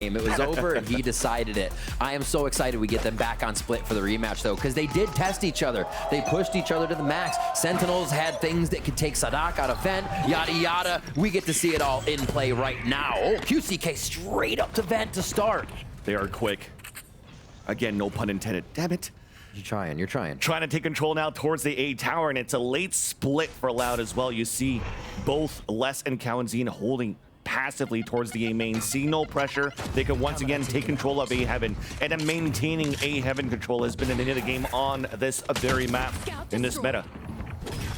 It was over and he decided it. I am so excited we get them back on Split for the rematch though, because they did test each other. They pushed each other to the max. Sentinels had things that could take Sadak out of Vent, yada yada. We get to see it all in play right now. Oh, QCK straight up to Vent to start. They are quick. Again, no pun intended. Damn it. You're trying, you're trying. Trying to take control now towards the A tower, and it's a late split for Loud as well. You see both Les and Kawanzine holding passively towards the A main, seeing no pressure. They can once again take control of A Heaven, and then maintaining A Heaven control has been the name of the game on this very map in this meta.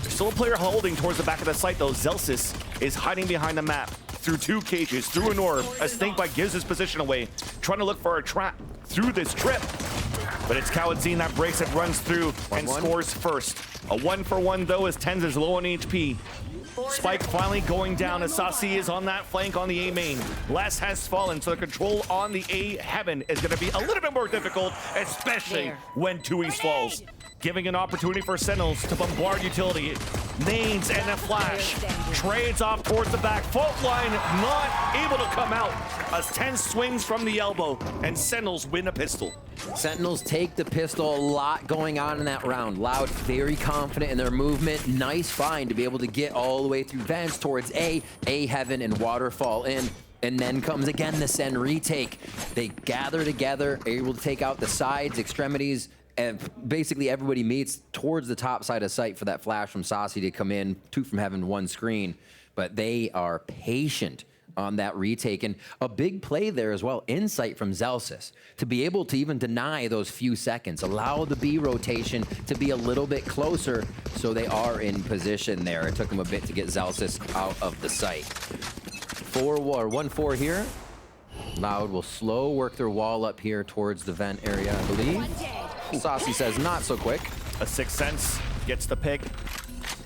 Still a player holding towards the back of the site though. Zelsis is hiding behind the map through two cages, through an orb. A snakebite gives his position away, trying to look for a trap through this trip. But it's Kawanzine that breaks it, runs through, and scores first. A 1-for-1 though, as Tens is low on HP. Spike finally going down as Sasi is on that flank on the A main. Les has fallen, so the control on the A Heaven is going to be a little bit more difficult, especially when Tui's falls. Giving an opportunity for Sentinels to bombard utility. Nades and a flash. Trades off towards the back. Fault line not able to come out as 10 swings from the elbow, and Sentinels win a pistol. Sentinels take the pistol. A lot going on in that round. Loud, very confident in their movement. Nice find to be able to get all the way through Vents towards A Heaven, and Waterfall in. And then comes again the SEN retake. They gather together, able to take out the sides, extremities, and basically everybody meets towards the top side of sight for that flash from Sasi to come in. 2 from Heaven, 1 screen. But they are patient on that retake. And a big play there as well, insight from Zelsis, to be able to even deny those few seconds, allow the B rotation to be a little bit closer, so they are in position there. It took them a bit to get Zelsis out of the site. 1-4 here. Loud will slow work their wall up here towards the vent area, I believe. Sasi says not so quick. A Sixth Sense gets the pick.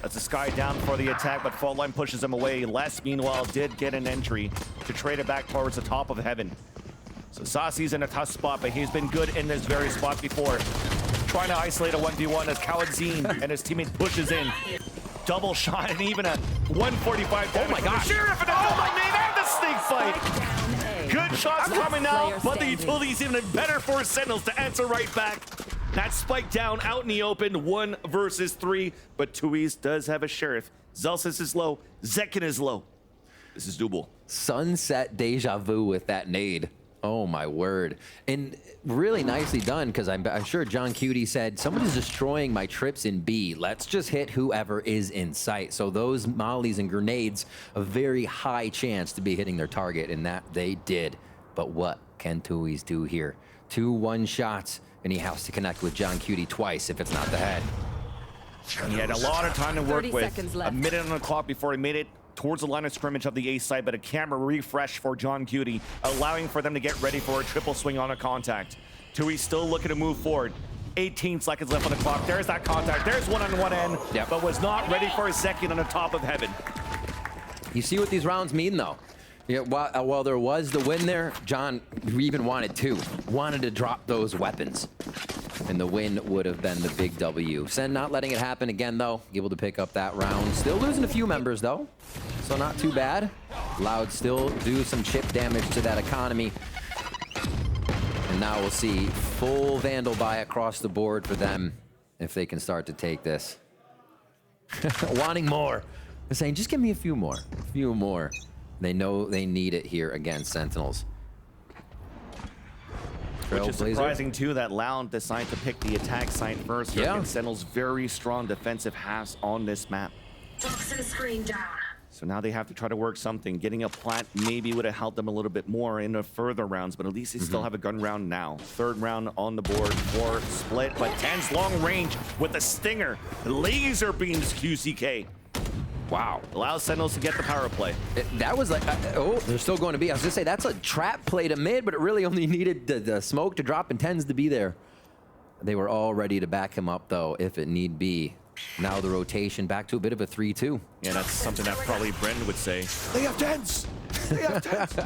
That's a Sky down for the attack, but Fault Line pushes him away. Les, meanwhile, did get an entry to trade it back towards the top of Heaven. So Sasi's in a tough spot, but he's been good in this very spot before. Trying to isolate a 1v1 as Kawanzine and his teammate pushes in. Double shot and even a 145 damage. Oh my God. Sheriff and a double nade and the snake fight. Good shots coming out, but the utility's even better for Sentinels to answer right back. That spike down out in the open, 1 versus 3, but Tui's does have a Sheriff. Zelsis is low, Zekin is low. This is doable. Sunset deja vu with that nade. Oh my word. And really nicely done, because I'm sure John Cutie said, somebody's destroying my trips in B. Let's just hit whoever is in sight. So those mollies and grenades, a very high chance to be hitting their target, and that they did. But what can Tui's do here? 2 one-shots, and he has to connect with John Cutie twice if it's not the head. He had a lot of time to work with. A minute on the clock before he made it towards the line of scrimmage of the A side, but a camera refresh for John Cutie, allowing for them to get ready for a triple swing on a contact. Tui still looking to move forward. 18 seconds left on the clock. There's that contact. There's one on one end, but was not ready for a second on the top of Heaven. You see what these rounds mean, though? Yeah, while there was the win there, John even wanted to drop those weapons, and the win would have been the big W. SEN not letting it happen again, though, able to pick up that round. Still losing a few members, though, so not too bad. Loud still do some chip damage to that economy. And now we'll see full Vandal buy across the board for them if they can start to take this. Wanting more. They're saying, just give me a few more. They know they need it here against Sentinels. Which is surprising too that Loud decided to pick the attack site first. Yeah. Sentinels very strong defensive halves on this map. Toxin screen down. So now they have to try to work something. Getting a plant maybe would have helped them a little bit more in the further rounds, but at least they still have a gun round now. 3rd round on the board for Split, but 10's long range with a stinger. Laser beams QCK. Wow. Allows Sentinels to get the power play. That was like, oh, they're still going to be. I was going to say, that's a trap play to mid, but it really only needed the smoke to drop and Tens to be there. They were all ready to back him up, though, if it need be. Now the rotation back to a bit of a 3-2. Yeah, that's something that probably Brendan would say. They have Tens! They have Tens!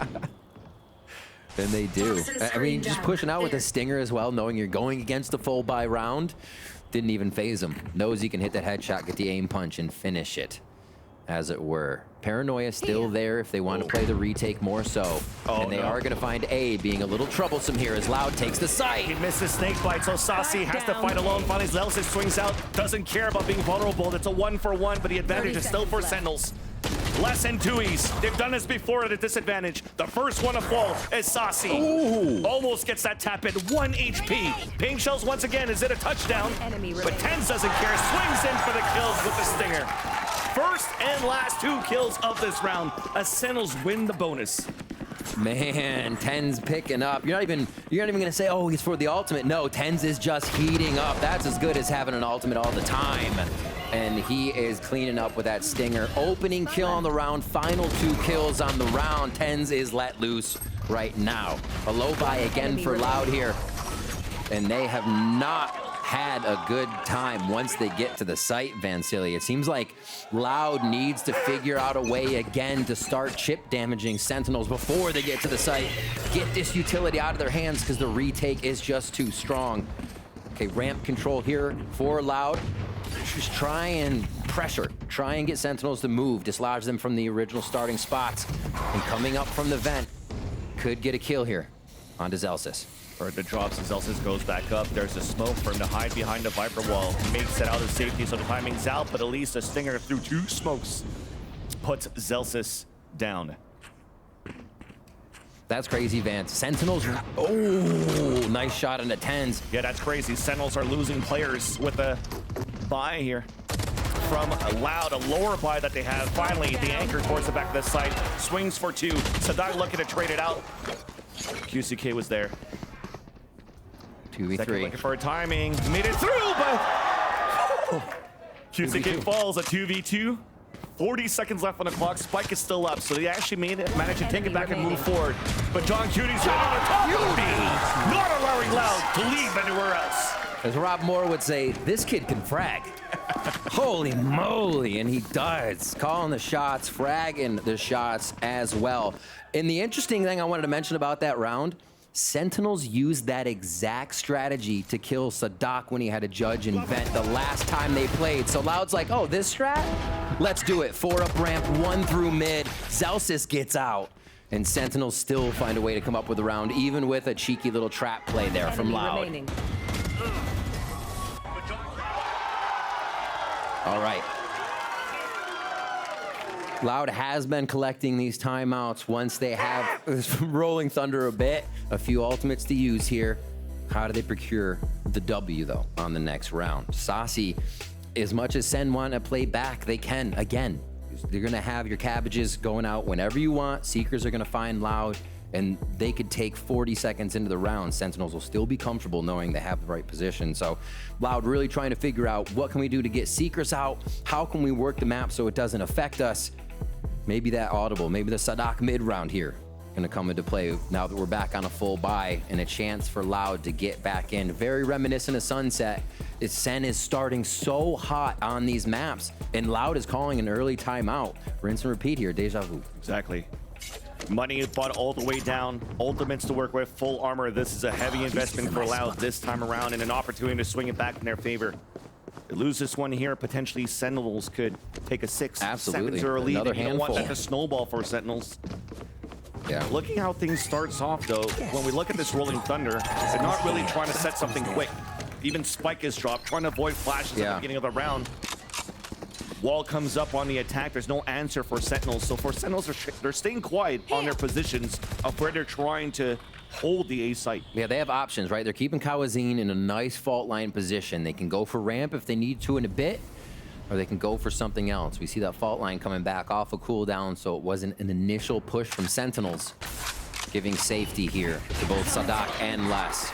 And they do. I mean, just pushing out with a stinger as well, knowing you're going against a full buy round, didn't even phase him. Knows he can hit that headshot, get the aim punch, and finish it. as it were. Paranoia still there if they want to play the retake more so. Oh, and they no. are going to find A being a little troublesome here as Loud takes the He site. misses snake bite, so Saucy has to fight alone. Finally, Zelsis swings out, doesn't care about being vulnerable. That's a 1-for-1, but the advantage is still for Sentinels. Less than Tui's. They've done this before at a disadvantage. The first one to fall is Saucy. Ooh. Almost gets that tap in. 1 HP. Pain Shells once again. Is it a touchdown? But Tens doesn't care. Swings in for the kills with the stinger. First and last 2 kills of this round. As Sentinels win the bonus. Man, Tens picking up. You're not even gonna say, oh, he's for the ultimate. No, Tens is just heating up. That's as good as having an ultimate all the time. And he is cleaning up with that stinger. Opening kill on the round, final 2 kills on the round. Tens is let loose right now. A low buy again for Loud here. And they have not had a good time once they get to the site, Vansili. It seems like Loud needs to figure out a way again to start chip damaging Sentinels before they get to the site. Get this utility out of their hands because the retake is just too strong. Okay, ramp control here for Loud. Just try and pressure. Try and get Sentinels to move. Dislodge them from the original starting spots. And coming up from the vent, could get a kill here onto Zelsis. Bird drops and Zelsis goes back up. There's a smoke for him to hide behind the Viper wall. Makes it out of safety, so the timing's out, but at least a stinger through 2 smokes puts Zelsis down. That's crazy, Vance. Sentinels, oh, nice shot on the Tens. Yeah, that's crazy. Sentinels are losing players with a buy here. From Loud, a lower buy that they have. Finally, the anchor towards the back of the site. Swings for 2. Sadak looking to trade it out. QCK was there. 2v3. Second looking for a timing. Made it through, but QCK falls at 2v2. 40 seconds left on the clock. Spike is still up, so they actually managed to take it back and move forward. But John Cuty's right on the top of the beam, not allowing Loud to leave anywhere else. As Rob Moore would say, this kid can frag. Holy moly, and he does. Calling the shots, fragging the shots as well. And the interesting thing I wanted to mention about that round, Sentinels used that exact strategy to kill Sadak when he had a judge and vent the last time they played. So Loud's like, oh, this strat? Let's do it. 4 up ramp, 1 through mid. Zelsis gets out. And Sentinels still find a way to come up with a round, even with a cheeky little trap play there from Loud. All right. Loud has been collecting these timeouts once they have Rolling Thunder a bit. A few ultimates to use here. How do they procure the W, though, on the next round? Saucy, as much as Sen want to play back, they can. Again, you're going to have your cabbages going out whenever you want. Seekers are going to find Loud, and they could take 40 seconds into the round. Sentinels will still be comfortable knowing they have the right position. So Loud really trying to figure out what can we do to get Seekers out? How can we work the map so it doesn't affect us? Maybe that audible, maybe the Sadak mid round here gonna come into play now that we're back on a full buy and a chance for Loud to get back in. Very reminiscent of Sunset. Sen is starting so hot on these maps and Loud is calling an early timeout. Rinse and repeat here, deja vu. Exactly. Money is bought all the way down. Ultimates to work with, full armor. This is a heavy investment for Loud this time around and an opportunity to swing it back in their favor. They lose this one here, potentially Sentinels could take a 6 Absolutely. seconds or a lead. Another And you don't handful. want that to snowball for Sentinels. Yeah. Looking how things starts off though, when we look at this Rolling Thunder, they're not really trying to set something quick. Even Spike is dropped, trying to avoid flashes at the beginning of the round. Wall comes up on the attack. There's no answer for Sentinels. So for Sentinels, they're staying quiet on their positions of where they're trying to hold the A site. Yeah, they have options, right? They're keeping Kawazine in a nice fault line position. They can go for ramp if they need to in a bit, or they can go for something else. We see that fault line coming back off a cooldown, so it wasn't an initial push from Sentinels, giving safety here to both Sadak and Les.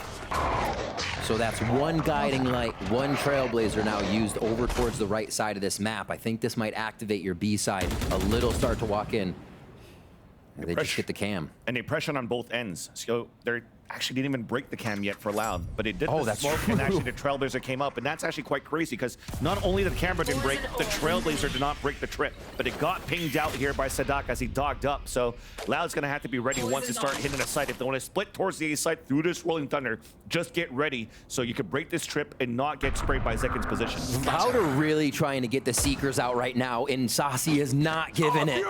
So that's one guiding light, one trailblazer now used over towards the right side of this map. I think this might activate your B side. A little start to walk in. They just hit the cam. And they pressure on both ends. So they're actually didn't even break the cam yet for Loud, but it did Oh, the that's smoke, true. and actually the Trailblazer came up, and that's actually quite crazy because not only did the camera didn't break, the Trailblazer did not break the trip, but it got pinged out here by Sadak as he dogged up. So Loud's gonna have to be ready once they start hitting a site. If they want to split towards the A site through this Rolling Thunder, just get ready so you can break this trip and not get sprayed by Zekin's position. Loud are really trying to get the Seekers out right now, and Saucy is not giving it.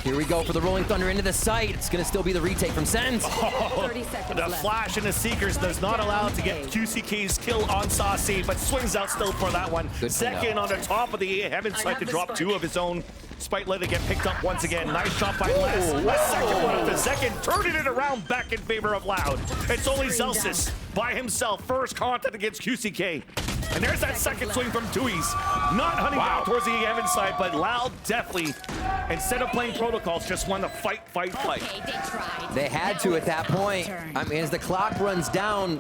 Here we go for the Rolling Thunder into the site. It's gonna still be the retake from Sens. 30 seconds The left. flash into Seekers does not allow to get QCK's kill on Saucy, but swings out still for that one. Good Second cleanup. on the top of the Heaven I site have to the drop spike. 2 of his own. Spike let it get picked up once again. Nice shot by Les. A second one of the second, turning it around back in favor of Loud. It's only Celsius by himself. First contact against QCK. And there's that second swing from Tui's. Not hunting down towards the Heaven side, but Loud definitely, instead of playing protocols, just want to fight. Okay, they tried. They had to at that point. I mean, as the clock runs down,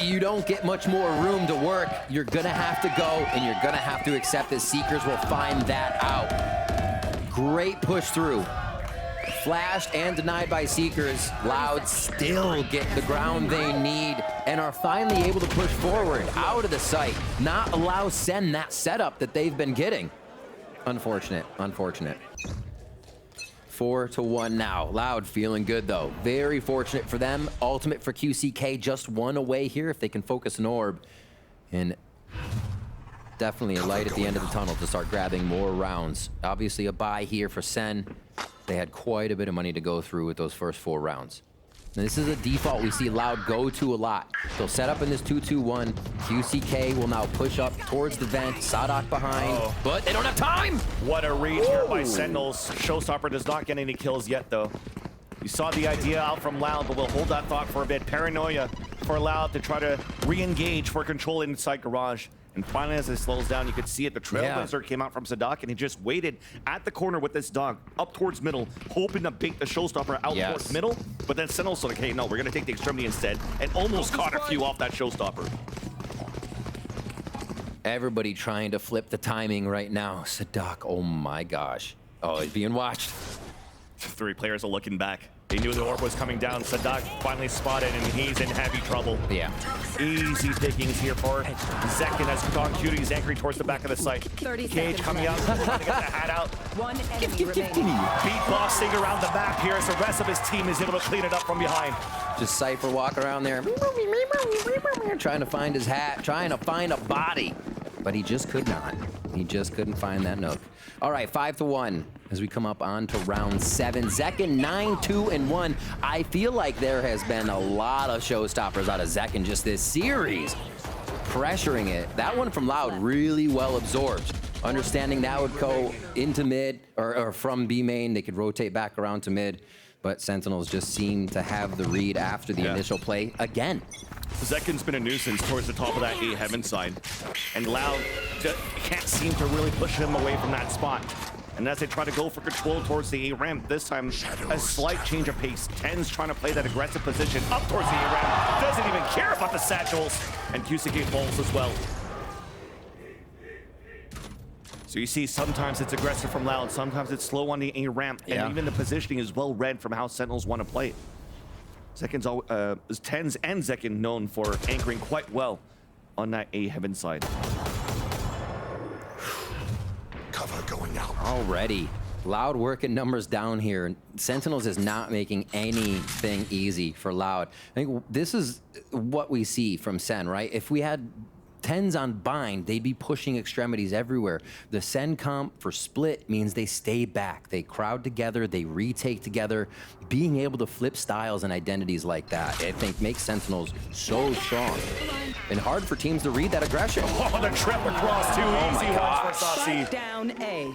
you don't get much more room to work. You're gonna have to go, and you're gonna have to accept that Seekers will find that out. Great push through. Flashed and denied by Seekers. Loud still get the ground they need and are finally able to push forward out of the site. Not allow Sen that setup that they've been getting. Unfortunate, unfortunate. 4-1 now. Loud feeling good though. Very fortunate for them. Ultimate for QCK, just one away here if they can focus an orb. And definitely a light at the end of the tunnel to start grabbing more rounds. Obviously a buy here for Sen. They had quite a bit of money to go through with those first 4 rounds. And this is a default we see Loud go to a lot. They'll set up in this 2-2-1. QCK will now push up towards the vent. Sadak behind, but they don't have time. What a read here by Sentinels. Showstopper does not get any kills yet, though. You saw the idea out from Loud, but we'll hold that thought for a bit. Paranoia for Loud to try to re-engage for control inside Garage. And finally, as it slows down, you could see it. The Trailblazer came out from Sadak, and he just waited at the corner with this dog up towards middle, hoping to bait the Showstopper out towards middle. But then Sentinels said, okay, no, we're going to take the extremity instead, and almost caught a few off that Showstopper. Everybody trying to flip the timing right now. Sadak, oh my gosh. Oh, he's being watched. 3 players are looking back. They knew the orb was coming down. Sadak finally spotted, and he's in heavy trouble. Yeah. Easy pickings here for Zekin as Don Cutie is anchoring towards the back of the site. 30 Cage seconds coming out, left. trying to get the hat out. One enemy remaining. Beatboxing around the map here as the rest of his team is able to clean it up from behind. Just Cypher walking around there, trying to find his hat, trying to find a body. But he just could not. He just couldn't find that nook. All right, 5-1 as we come up on to round 7. Zekin 9-2-1. I feel like there has been a lot of showstoppers out of Zekin just this series. Pressuring it. That one from Loud really well absorbed. Understanding that would go into mid or from B main. They could rotate back around to mid. But Sentinels just seem to have the read after the initial play again. Zekin's been a nuisance towards the top of that A Heaven side. And Loud can't seem to really push him away from that spot. And as they try to go for control towards the A ramp, this time a slight change of pace. Ten's trying to play that aggressive position up towards the A ramp. Doesn't even care about the satchels. And QCK falls as well. So you see sometimes it's aggressive from Loud, sometimes it's slow on the A ramp. And even the positioning is well read from how Sentinels want to play it. Ten's and Zekin known for anchoring quite well on that A Heaven side. Cover going out. Already. Loud working numbers down here. Sentinels is not making anything easy for Loud. I think this is what we see from Sen, right? If we had Tens on bind, they'd be pushing extremities everywhere. The Sen comp for split means they stay back. They crowd together, they retake together. Being able to flip styles and identities like that, I think makes Sentinels so strong. And hard for teams to read that aggression. Oh, the trip across two easy ones for Saucy. Strike down A.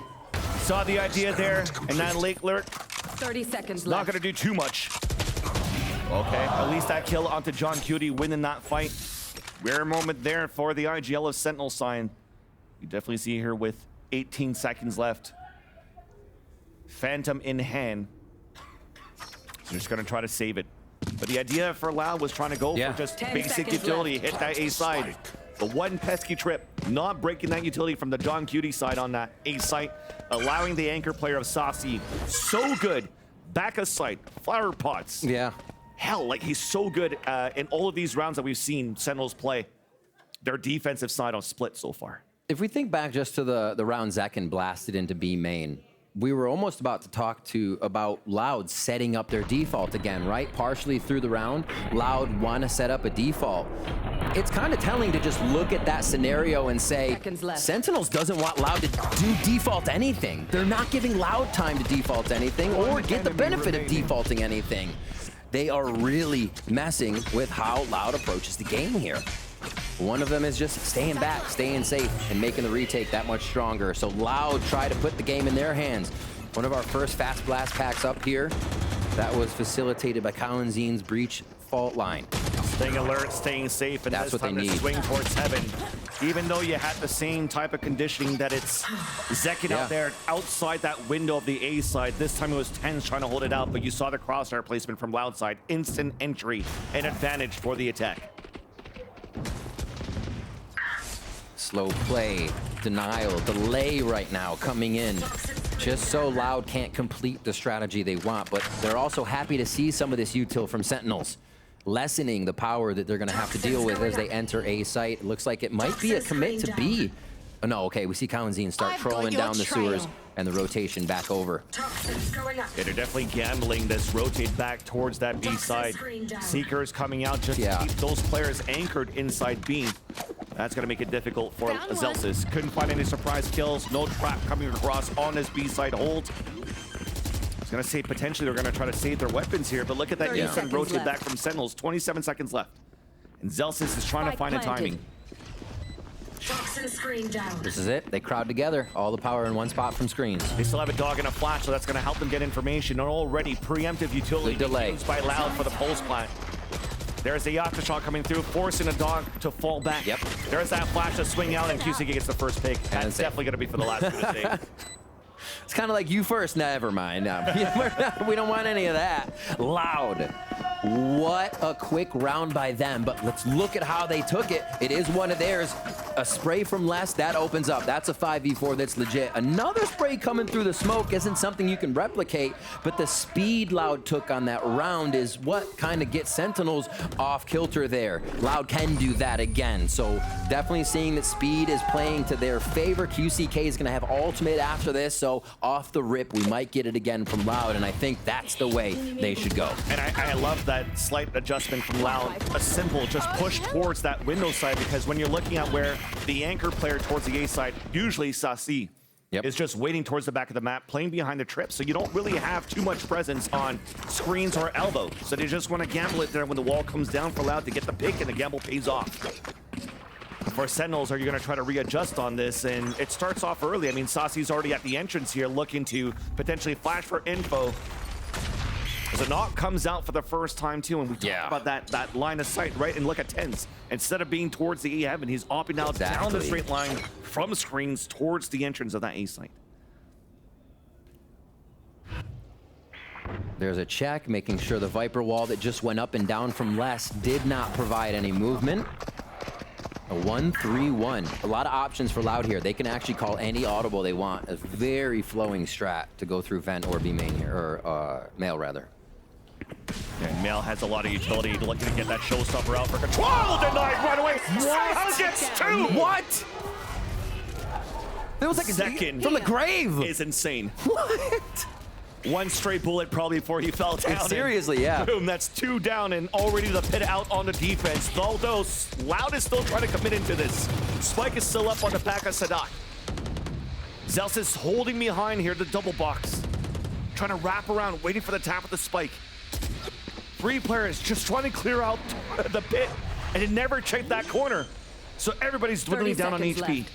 Saw the idea there, and that lake lurk, 30 seconds not left. gonna do too much. Okay, at least that kill onto John Cutie, winning that fight. Rare moment there for the IGL of Sentinel sign. You definitely see here with 18 seconds left. Phantom in hand. They're just gonna try to save it. But the idea for Loud was trying to go for just 10 basic seconds utility, left. hit that A side. The one pesky trip, not breaking that utility from the John Cutie side on that A site, allowing the anchor player of Saucy so good. Back of sight, flower pots. Yeah. hell, like he's so good in all of these rounds that we've seen Sentinels play. Their defensive side on split so far. If we think back just to the round Zekken blasted into B main, we were almost about to talk about Loud setting up their default again, right? Partially through the round, Loud want to set up a default. It's kind of telling to just look at that scenario and say, Seconds left. Sentinels doesn't want Loud to do default anything. They're not giving Loud time to default anything or get the benefit of defaulting anything. They are really messing with how Loud approaches the game here. One of them is just staying back, staying safe, and making the retake that much stronger. So Loud try to put the game in their hands. One of our first fast blast packs up here, that was facilitated by Kalenzin's breach fault line. Staying alert, staying safe, and That's this what they time to need. swing towards heaven. Even though you had the same type of conditioning that it's Zekken out there outside that window of the A side. This time it was Tens trying to hold it out, but you saw the crosshair placement from Loud side. Instant entry and advantage for the attack. Slow play, denial, delay right now coming in. Just so Loud can't complete the strategy they want, but they're also happy to see some of this util from Sentinels, lessening the power that they're gonna have to deal with as they enter A site. It looks like it might be a commit to B. Oh, no, okay, we see Kalensin start I've got trolling your down the trail. sewers and the rotation back over. Toxins going up. Yeah, they're definitely gambling this rotate back towards that B side. Seekers coming out just to keep those players anchored inside B. That's going to make it difficult for Down one. Zelsis. Couldn't find any surprise kills. No trap coming across on this B side hold. I was going to say potentially they're going to try to save their weapons here, but look at that 30 instant seconds rotate left. back from Sentinels. 27 seconds left. And Zelsis is trying to Spike find a planted. timing. Toxin screen down. This is it. They crowd together. All the power in one spot from screens. They still have a dog and a flash, so that's going to help them get information. An already preemptive utility Good delay. used by Loud for the pulse plant. There's the Yakuza shot coming through, forcing a dog to fall back. Yep. There's that flash to swing out, and QC gets the first pick. That's that's it. definitely going to be for the last two to save. It's kind of like you first. Never mind. No, we don't want any of that. Loud. What a quick round by them, but let's look at how they took it. It is one of theirs. A spray from Les, that opens up. That's a 5v4 that's legit. Another spray coming through the smoke isn't something you can replicate, but the speed Loud took on that round is what kind of gets Sentinels off kilter there. Loud can do that again, so definitely seeing that speed is playing to their favor. QCK is gonna have ultimate after this, so off the rip, we might get it again from Loud, and I think that's the way they should go. And I love that slight adjustment from Loud. A simple just push towards that window side, because when you're looking at where the anchor player towards the A side, usually Sasi, is just waiting towards the back of the map, playing behind the trip, so you don't really have too much presence on screens or elbow. So they just want to gamble it there when the wall comes down for Loud to get the pick, and the gamble pays off. For Sentinels, are you going to try to readjust on this? And it starts off early. I mean, Sasi's already at the entrance here, looking to potentially flash for info. As a knock comes out for the first time too, and we talk about that line of sight, right? And look at Tens. Instead of being towards the A heaven, he's opting out down the straight line from screens towards the entrance of that A site. There's a check, making sure the Viper wall that just went up and down from Les did not provide any movement. A 1-3-1. A lot of options for Loud here. They can actually call any audible they want. A very flowing strat to go through vent or B main here, or mail rather. And Mail has a lot of utility, looking to get that showstopper out for control. Denied right away. Somehow gets two. What? It was like Second from the grave. is insane. What? One straight bullet probably before he fell down. Seriously, yeah. Boom, that's two down and already the pit out on the defense. Although Loud is still trying to commit into this. Spike is still up on the back of Sadak. Zels is holding behind here, the double box. Trying to wrap around, waiting for the tap of the Spike. Three players just trying to clear out the pit, and it never checked that corner. So everybody's dwindling down on HP.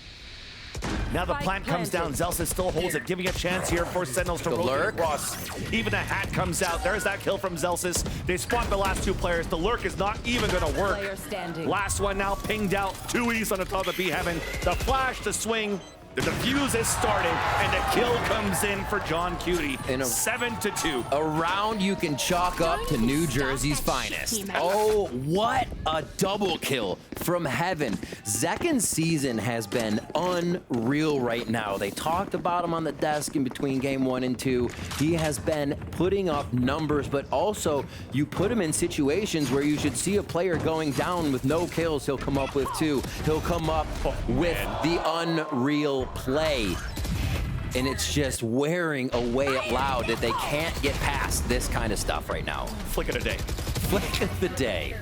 Now the plant comes down. Zelsis still holds it, giving a chance here for Sentinels to rotate across. Even the hat comes out. There's that kill from Zelsis. They spot the last two players. The lurk is not even going to work. Last one now pinged out. 2 E's on the top of B heaven. The flash to swing. The defuse is started, and the kill comes in for John Cutie. In a- 7-2. A round you can chalk up to New Jersey's finest. Oh, what a double kill from Heaven. Zekin's season has been unreal right now. They talked about him on the desk in between game 1 and 2. He has been putting up numbers, but also you put him in situations where you should see a player going down with no kills. He'll come up with 2. He'll come up with the unreal play. And it's just wearing away at Loud that they can't get past this kind of stuff right now. Flick of the day. Flick of the day.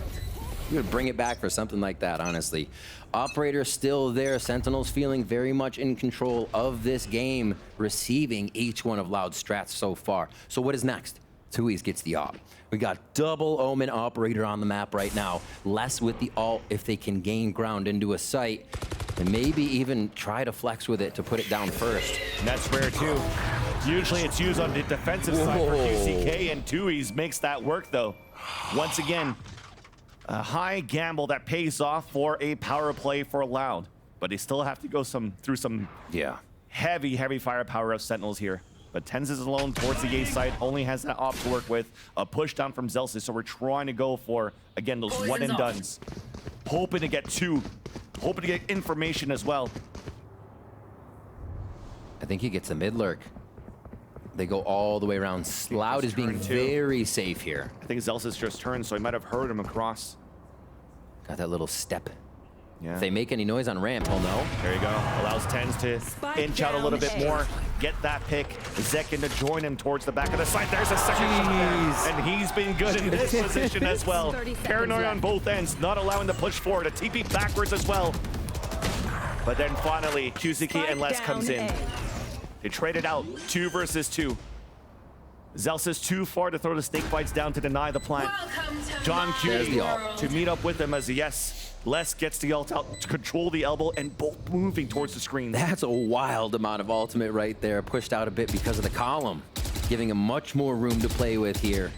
You would bring it back for something like that, honestly. Operator still there. Sentinels feeling very much in control of this game, receiving each one of Loud's strats so far. So what is next? Tui's gets the op. We got double Omen Operator on the map right now. Less with the ult if they can gain ground into a site. And maybe even try to flex with it to put it down first. And that's rare too. Usually it's used on the defensive side for QCK, and Tui's makes that work though. Once again, a high gamble that pays off for a power play for Loud. But they still have to go through some heavy firepower of Sentinels here. But Tens is alone towards the A side, only has that op to work with. A push down from Zelsis, so we're trying to go for, again, those one and dones. Hoping to get 2. Hoping to get information as well. I think he gets the mid lurk. They go all the way around. Loud is being very safe here. I think Zelsis just turned, so he might have heard him across. Got that little step. Yeah. If they make any noise on ramp, he'll know. There you go. Allows Tens to inch out a little bit more. Get that pick. Zekin to join him towards the back of the side. There's a second shot there. And he's been good in this position as well. Paranoid on both ends, not allowing the push forward. A TP backwards as well. But then finally, QCK and Les comes in. They traded out 2 versus 2. Zelsis too far to throw the snake bites down to deny the plant. John Cutie to meet up with him as Les gets the ult out to control the elbow, and both moving towards the screen. That's a wild amount of ultimate right there. Pushed out a bit because of the column, giving him much more room to play with here.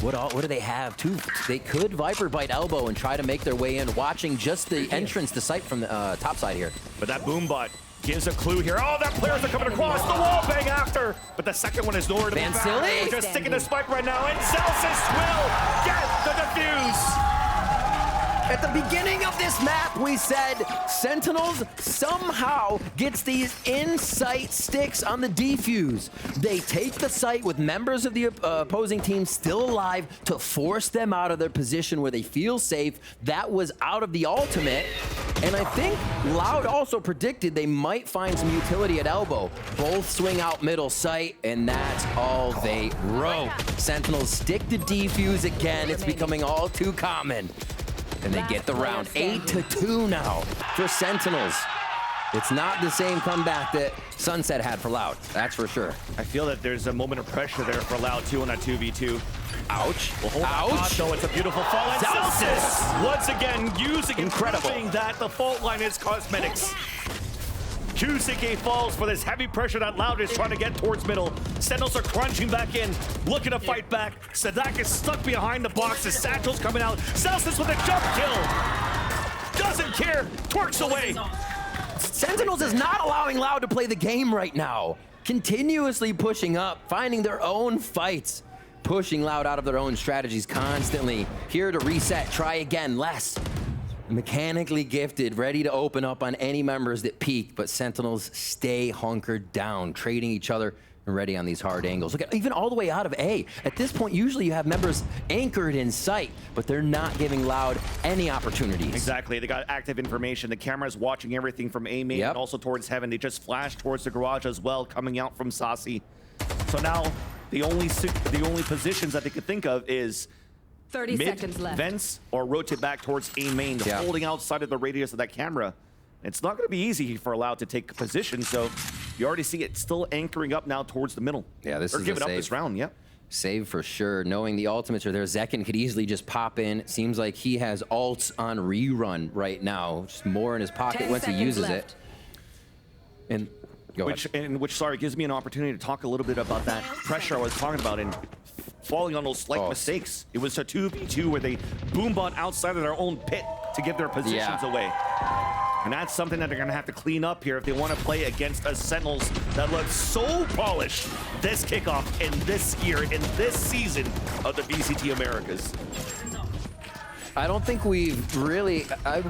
What do they have? 2. They could Viper Bite elbow and try to make their way in, watching just the entrance to sight from the top side here. But that boom bot gives a clue here. Oh, that players are coming across the wall, bang after. But the second one is nowhere to be found. Silly. Just sticking the spike right now, and Zelsis will get the defuse. At the beginning of this map, we said Sentinels somehow gets these in-sight sticks on the defuse. They take the site with members of the opposing team still alive to force them out of their position where they feel safe. That was out of the ultimate. And I think Loud also predicted they might find some utility at elbow. Both swing out middle sight, and that's all they wrote. Sentinels stick to defuse again. It's becoming all too common. And they get the round. 8-2 now for Sentinels. It's not the same comeback that Sunset had for Loud, that's for sure. I feel that there's a moment of pressure there for Loud too on that 2v2. Ouch. Well, hold on, though. It's a beautiful fall. And Zelsis once again using and proving that the fault line is cosmetics. QCK falls for this heavy pressure that Loud is trying to get towards middle. Sentinels are crunching back in, looking to fight back. Sadak is stuck behind the box. His satchel's coming out. Zelsis with a jump kill. Doesn't care, twerks away. Sentinels is not allowing Loud to play the game right now. Continuously pushing up, finding their own fights. Pushing Loud out of their own strategies constantly. Here to reset, try again, less. Mechanically gifted, ready to open up on any members that peek, but Sentinels stay hunkered down, trading each other and ready on these hard angles. Look at even all the way out of A. At this point, usually you have members anchored in sight, but they're not giving Loud any opportunities. Exactly, they got active information. The camera's watching everything from A main and also towards Heaven. They just flashed towards the garage as well, coming out from Saucy. So now the only positions that they could think of is 30 mid, seconds left. vents, or rotate back towards A main, holding outside of the radius of that camera. It's not going to be easy for Loud to take position, so you already see it still anchoring up now towards the middle. Yeah, this or is giving a up save. this round, yep. Save for sure. Knowing the ultimates are there, Zekin could easily just pop in. It seems like he has ults on rerun right now. Just more in his pocket once he uses it. And which, sorry, gives me an opportunity to talk a little bit about that pressure I was talking about. And falling on those slight mistakes. It was a 2v2 where they boombot outside of their own pit to give their positions away. And that's something that they're going to have to clean up here if they want to play against a Sentinels that look so polished this kickoff in this year, in this season of the VCT Americas. I don't think we've really,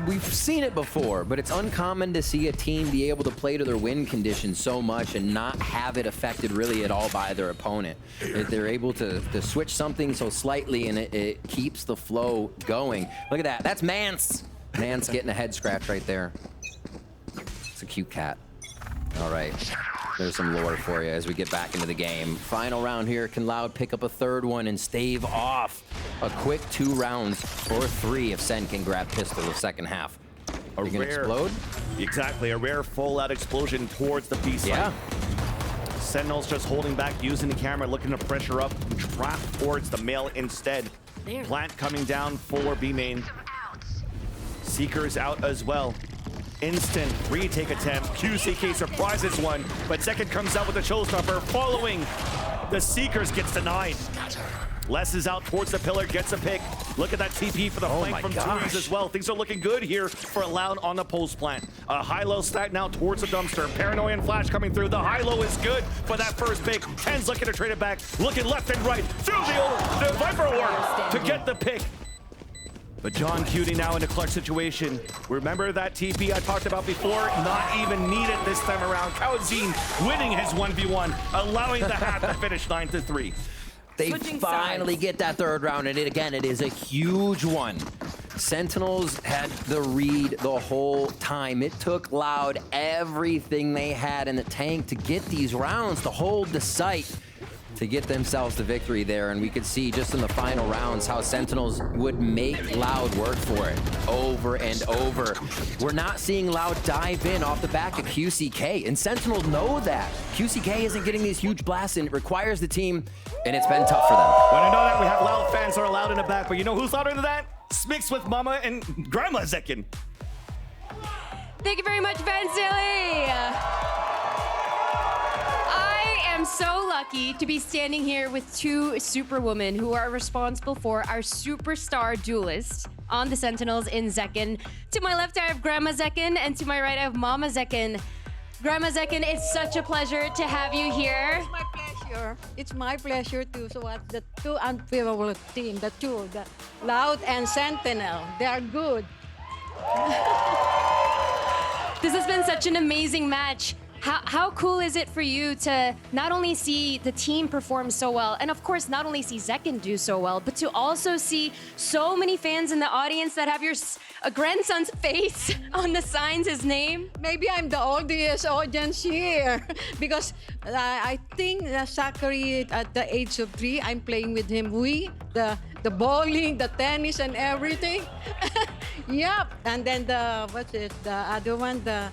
we've seen it before, but it's uncommon to see a team be able to play to their win conditions so much and not have it affected really at all by their opponent. If they're able to switch something so slightly and it keeps the flow going. Look at that, that's Mance. Mance getting a head scratch right there. It's a cute cat. All right, there's some lore for you as we get back into the game. Final round here, can Loud pick up a third one and stave off a quick 2 rounds or 3 if SEN can grab pistol the second half? Are we gonna explode? Exactly, a rare full-out explosion towards the B side. Yeah. Sentinels just holding back, using the camera, looking to pressure up, trap towards the male instead. Plant coming down for B main. Seekers out as well. Instant retake attempt. QCK surprises one, but second comes out with a showstopper. Following the Seekers gets denied. Les is out towards the pillar, gets a pick. Look at that TP for the flank from Toomies as well. Things are looking good here for Loud on the post plant. A high-low stack now towards the dumpster. Paranoia and Flash coming through. The high-low is good for that first pick. 10's looking to trade it back, looking left and right through the Viper War to get the pick. But John Cutie now in a clutch situation. Remember that TP I talked about before? Not even needed this time around. Kaozin winning his 1v1, allowing the half to finish 9-3. They finally get that third round, and it is a huge one. Sentinels had the read the whole time. It took Loud everything they had in the tank to get these rounds, to hold the site, to get themselves the victory there. And we could see just in the final rounds how Sentinels would make Loud work for it over and over. We're not seeing Loud dive in off the back of QCK, and Sentinels know that. QCK isn't getting these huge blasts, and it requires the team, and it's been tough for them. When I know that we have Loud fans that are loud in the back, but you know who's louder than that? Smix with Mama and Grandma Zekin. Thank you very much, Vansilli. I'm so lucky to be standing here with 2 superwomen who are responsible for our superstar duelist on the Sentinels in Zekin. To my left, I have Grandma Zekin, and to my right, I have Mama Zekin. Grandma Zekin, it's such a pleasure to have you here. It's my pleasure. It's my pleasure to watch the 2 unfavorable team, the Loud and Sentinel. They are good. This has been such an amazing match. How cool is it for you to not only see the team perform so well, and of course not only see Zekin do so well, but to also see so many fans in the audience that have your grandson's face on the signs, his name? Maybe I'm the oldest audience here because I think Zachary at the age of 3, I'm playing with him. The bowling, the tennis, and everything. Yep. And then the other one, the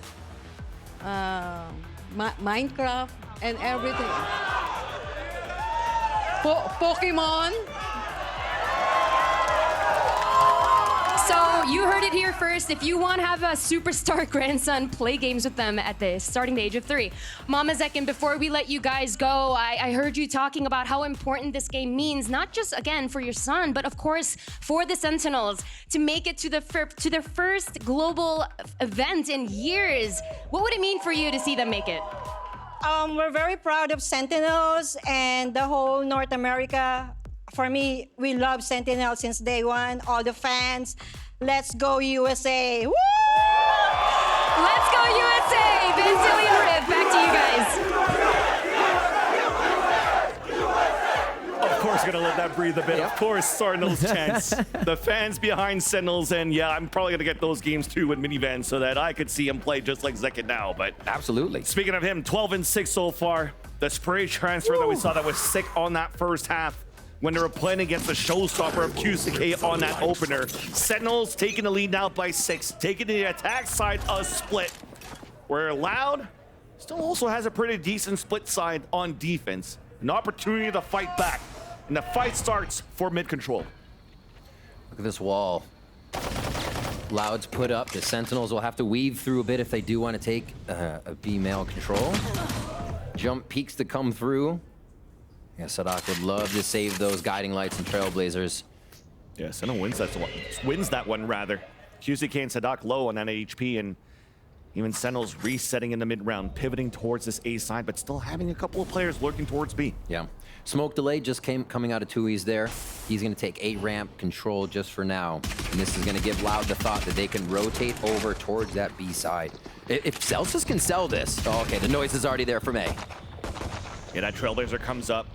Minecraft and everything. Pokemon. So you heard it here first. If you want to have a superstar grandson, play games with them at the starting the age of 3. Mama Zekin, before we let you guys go, I heard you talking about how important this game means, not just, again, for your son, but of course for the Sentinels to make it to their first global event in years. What would it mean for you to see them make it? We're very proud of Sentinels and the whole North America. For me, we love Sentinels since day one. All the fans, let's go USA! Woo! Let's go USA! Vansilli and Riv, back to you guys. Of course, gonna let that breathe a bit. Of course, starting those chants. The fans behind Sentinels, and yeah, I'm probably gonna get those games too with minivans so that I could see him play just like Zekin now. But absolutely. Speaking of him, 12-6 so far. The spray transfer that we saw that was sick on that first half when they were playing against the showstopper of QCK on that opener. Sentinels taking the lead now by 6, taking the attack side a split, where Loud still also has a pretty decent split side on defense. An opportunity to fight back, and the fight starts for mid control. Look at this wall. Loud's put up. The Sentinels will have to weave through a bit if they do want to take a B male control. Jump peaks to come through. Yeah, Sadak would love to save those guiding lights and trailblazers. Yeah, Sentinel wins that one rather. QCK and Sadak low on that HP, and even Sentinel's resetting in the mid-round, pivoting towards this A side, but still having a couple of players lurking towards B. Yeah. Smoke delay just coming out of 2E's there. He's going to take A ramp control just for now. And this is going to give Loud the thought that they can rotate over towards that B side. If Celsius can sell this, oh, okay, the noise is already there from A. Yeah, that Trailblazer comes up,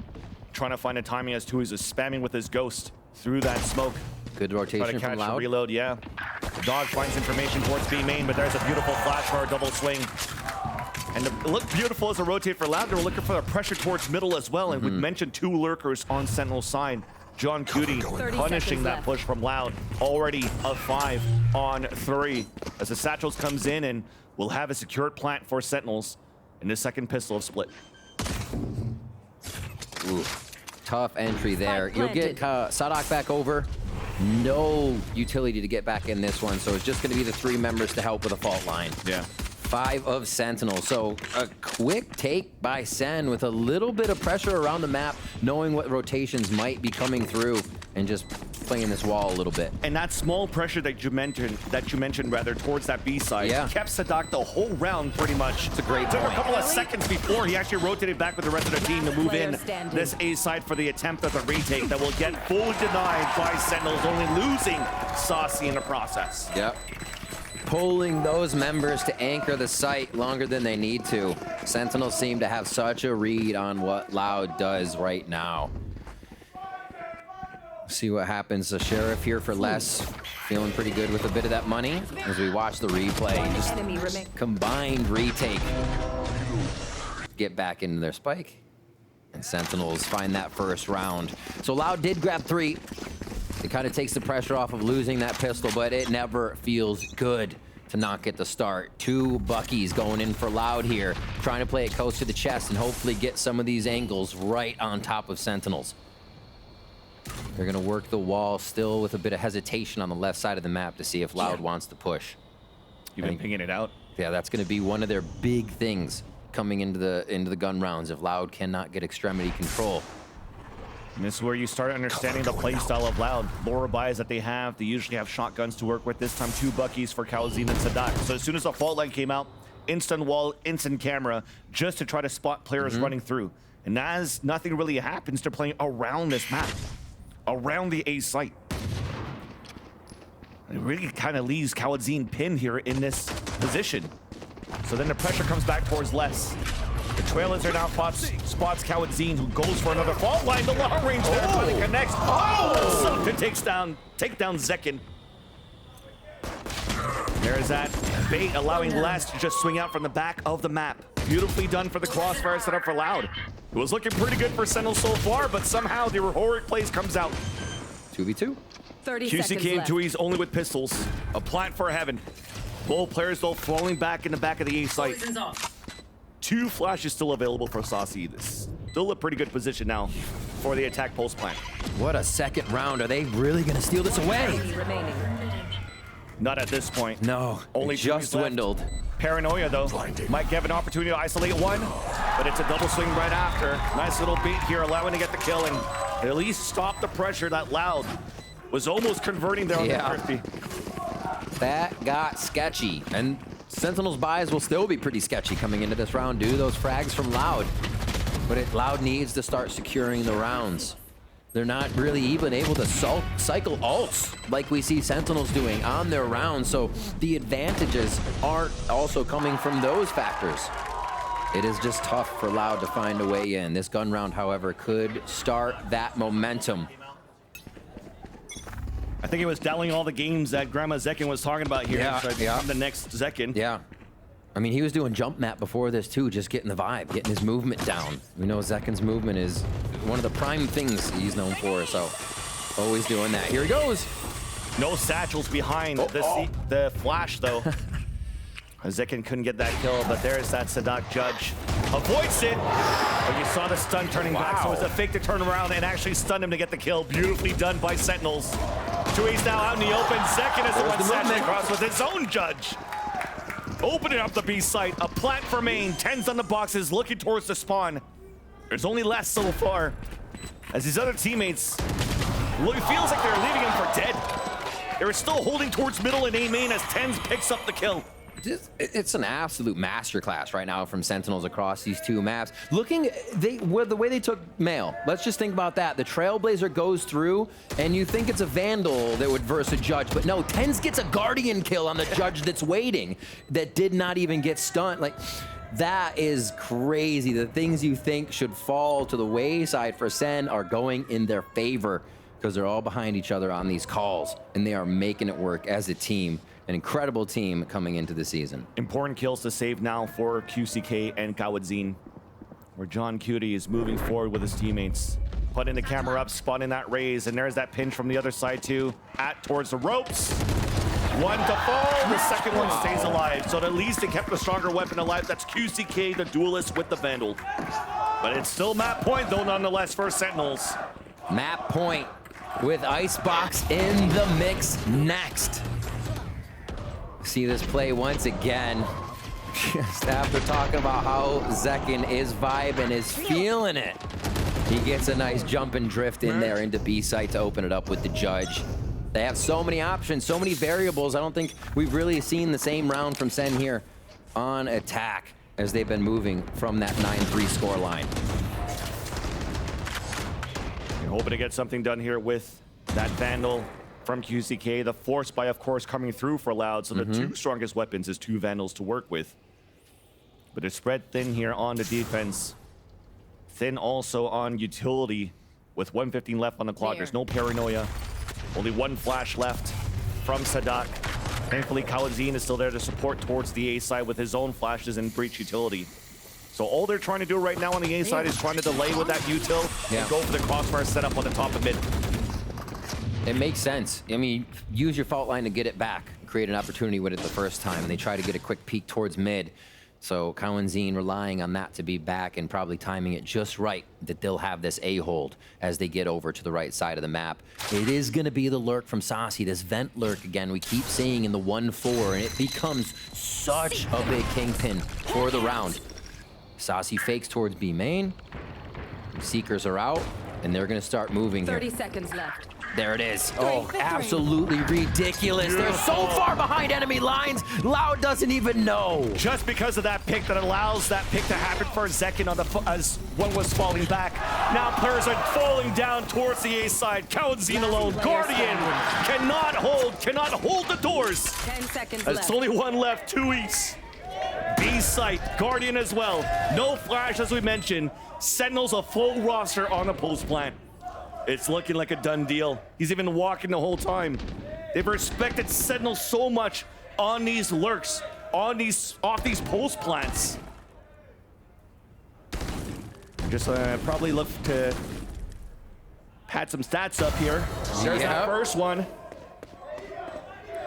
trying to find a timing as 2E's is spamming with his ghost through that smoke. Good Try to rotation catch from the Loud. reload, yeah. The dog finds information towards B main, but there's a beautiful flash for a double swing. And it looked beautiful as a rotate for Loud. They were looking for the pressure towards middle as well. And we mentioned 2 lurkers on Sentinel's side. John Cootie 30 punishing seconds that left. push from Loud. Already a 5 on 3. As the Satchels comes in and will have a secured plant for Sentinels in the second pistol of split. Ooh, tough entry there. Spike You'll get planted. Sadak back over. No utility to get back in this one, so it's just going to be the 3 members to help with a fault line. Yeah. 5 of Sentinel. So a quick take by Sen with a little bit of pressure around the map, knowing what rotations might be coming through and just playing this wall a little bit. And that small pressure that you mentioned rather towards that B side kept Sadak the whole round pretty much. It's a great Took a point. couple of seconds before he actually rotated back with the rest of the team to move Player in standing. this A side for the attempt at the retake that will get fully denied by Sentinels, only losing Saucy in the process. Yep. Pulling those members to anchor the site longer than they need to. Sentinels seem to have such a read on what Loud does right now. See what happens. The Sheriff here for less. Feeling pretty good with a bit of that money as we watch the replay. Just Enemy remain. combined retake. Get back into their spike. And Sentinels find that first round. So Loud did grab 3. It kind of takes the pressure off of losing that pistol, but it never feels good to not get the start. 2 Buckies going in for Loud here, trying to play it close to the chest and hopefully get some of these angles right on top of Sentinels. They're going to work the wall still with a bit of hesitation on the left side of the map to see if Loud wants to push. You've been pinging it out. Yeah, that's going to be one of their big things coming into the gun rounds if Loud cannot get extremity control. And this is where you start understanding the play style of Loud. Lower buys that they usually have shotguns to work with. This time 2 Buckies for Kalazine and Sadak. So as soon as the fault line came out, instant wall, instant camera, just to try to spot players running through. And as nothing really happens, they're playing around this map, around the A site. And it really kind of leaves Kalazine pinned here in this position. So then the pressure comes back towards less. The Trailblazer now spots Kalazine, who goes for another fault line. The long range there finally connects. Oh! It take down Zekin. There's that bait, allowing Les to just swing out from the back of the map. Beautifully done for the crossfire setup for Loud. It was looking pretty good for Sentinel so far, but somehow the heroic plays comes out. 2v2. 30 seconds QCK and left. 2E's only with pistols. A plant for heaven. Both players though falling back in the back of the A site. Poison's off. 2 flashes still available for Saucy. This still a pretty good position now for the attack pulse plant. What a second round. Are they really going to steal this away? Enemy remaining. Not at this point. No, Only it just 2s left. dwindled. Paranoia though might give an opportunity to isolate 1, but it's a double swing right after. Nice little beat here, allowing to get the kill and at least stop the pressure that Loud was almost converting there on Yeah. the Thrifty. That got sketchy, and Sentinel's buys will still be pretty sketchy coming into this round due to those frags from Loud. But Loud needs to start securing the rounds. They're not really even able to cycle ults like we see Sentinels doing on their rounds, so the advantages aren't also coming from those factors. It is just tough for Loud to find a way in. This gun round, however, could start that momentum. I think it was dialing all the games that Grandma Zekin was talking about here. Yeah, So yeah. The next Zekin. Yeah. I mean, he was doing jump map before this too, just getting the vibe, getting his movement down. We know Zekin's movement is one of the prime things he's known for, so always doing that. Here he goes. No satchels behind the flash though. Zekin couldn't get that kill, but there's that Sadak judge. Avoids it. But you saw the stun turning back, so it's a fake to turn around and actually stun him to get the kill. Beautifully done by Sentinels. 2A's now out in the open. Zekin is the one satching across with his own judge. Opening up the B site. A plant for main. 10s on the boxes, looking towards the spawn. There's only less so far. As his other teammates, well, it feels like they're leaving him for dead. They're still holding towards middle and A main as Tens picks up the kill. It's an absolute masterclass right now from Sentinels across these two maps. Looking, the way they took Mail, let's just think about that. The Trailblazer goes through, and you think it's a Vandal that would verse a Judge, but no, Tens gets a Guardian kill on the Judge that's waiting, that did not even get stunned. Like, that is crazy. The things you think should fall to the wayside for Sen are going in their favor because they're all behind each other on these calls, and they are making it work as a team. An incredible team coming into the season. Important kills to save now for QCK and Kawadzin, where John Cutie is moving forward with his teammates. Putting the camera up, spotting that raise, and there's that pinch from the other side too. Towards the ropes. One to fall, the second one stays alive. So at least they kept the stronger weapon alive. That's QCK, the duelist with the Vandal. But it's still map point though, nonetheless, for Sentinels. Map point with Icebox in the mix next. See this play once again. Just after talking about how Zekin is vibing, is feeling it. He gets a nice jump and drift in there into B site to open it up with the Judge. They have so many options, so many variables. I don't think we've really seen the same round from Sen here on attack as they've been moving from that 9-3 score line. You're hoping to get something done here with that Vandal from QCK. The Force Buy, of course, coming through for Loud. So the two strongest weapons is two Vandals to work with. But they're spread thin here on the defense. Thin also on utility with 1:15 left on the clock. There's no paranoia. Only one flash left from Sadak. Thankfully, Kawadzin is still there to support towards the A side with his own flashes and breach utility. So all they're trying to do right now on the A side is trying to delay with that util and go for the crossfire setup on the top of mid. It makes sense. I mean, use your fault line to get it back, create an opportunity with it the first time, and they try to get a quick peek towards mid. So Kawadzin relying on that to be back and probably timing it just right that they'll have this A-hold as they get over to the right side of the map. It is going to be the lurk from Saucy, this vent lurk again. We keep seeing in the 1-4, and it becomes such a big kingpin for the round. Saucy fakes towards B main. Seekers are out, and they're going to start moving 30 here. seconds left. There it is. Oh, absolutely ridiculous. They're so far behind enemy lines. Loud doesn't even know. Just because of that pick that allows that pick to happen for Zekin on the as one was falling back. Now players are falling down towards the A side. Kawadzin alone. Guardian cannot hold the doors. 10 seconds There's left. only one left, 2 east. B site, Guardian as well. No flash as we mentioned. Sentinels a full roster on the post plant. It's looking like a done deal. He's even walking the whole time. They've respected Sentinels so much on these lurks, off these post plants. Just probably look to pad some stats up here. There's that first one.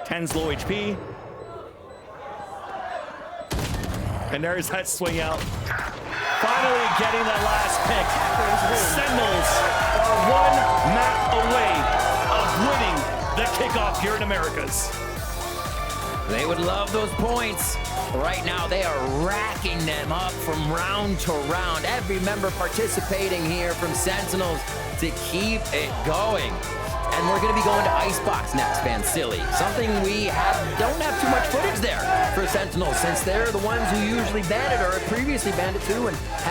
10's low HP. And there's that swing out. Finally getting that last pick. Sentinels are one map away of winning the kickoff here in Americas. They would love those points. Right now, they are racking them up from round to round. Every member participating here from Sentinels to keep it going. And we're going to be going to Icebox next, Vansili. Something we don't have too much footage there for Sentinels, since they're the ones who usually ban it or previously banned it too and have